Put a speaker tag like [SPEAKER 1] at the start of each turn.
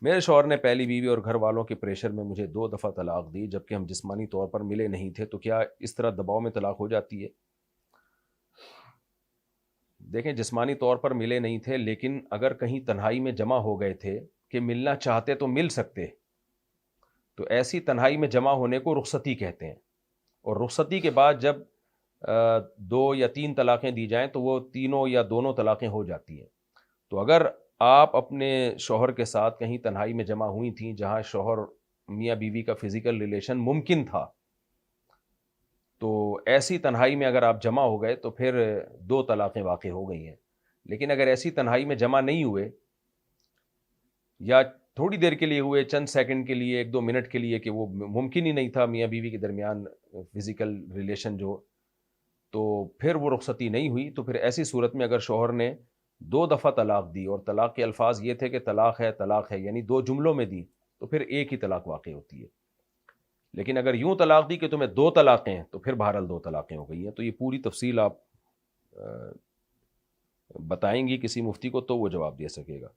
[SPEAKER 1] میرے شوہر نے پہلی بیوی اور گھر والوں کے پریشر میں مجھے 2 دفعہ طلاق دی جبکہ ہم جسمانی طور پر ملے نہیں تھے، تو کیا اس طرح دباؤ میں طلاق ہو جاتی ہے؟ دیکھیں، جسمانی طور پر ملے نہیں تھے لیکن اگر کہیں تنہائی میں جمع ہو گئے تھے کہ ملنا چاہتے تو مل سکتے، تو ایسی تنہائی میں جمع ہونے کو رخصتی کہتے ہیں، اور رخصتی کے بعد جب 2 یا 3 طلاقیں دی جائیں تو وہ تینوں یا دونوں طلاقیں ہو جاتی ہیں۔ تو اگر آپ اپنے شوہر کے ساتھ کہیں تنہائی میں جمع ہوئی تھیں جہاں شوہر میاں بیوی کا فزیکل ریلیشن ممکن تھا، تو ایسی تنہائی میں اگر آپ جمع ہو گئے تو پھر 2 طلاقیں واقع ہو گئی ہیں۔ لیکن اگر ایسی تنہائی میں جمع نہیں ہوئے، یا تھوڑی دیر کے لیے ہوئے، چند سیکنڈ کے لیے، 1-2 منٹ کے لیے، کہ وہ ممکن ہی نہیں تھا میاں بیوی کے درمیان فزیکل ریلیشن جو، تو پھر وہ رخصتی نہیں ہوئی، تو پھر ایسی صورت میں اگر شوہر نے 2 دفعہ طلاق دی اور طلاق کے الفاظ یہ تھے کہ طلاق ہے، یعنی 2 جملوں میں دی، تو پھر ایک ہی طلاق واقع ہوتی ہے۔ لیکن اگر یوں طلاق دی کہ تمہیں 2 طلاقیں ہیں، تو پھر بہرحال 2 طلاقیں ہو گئی ہیں۔ تو یہ پوری تفصیل آپ بتائیں گی کسی مفتی کو تو وہ جواب دے سکے گا۔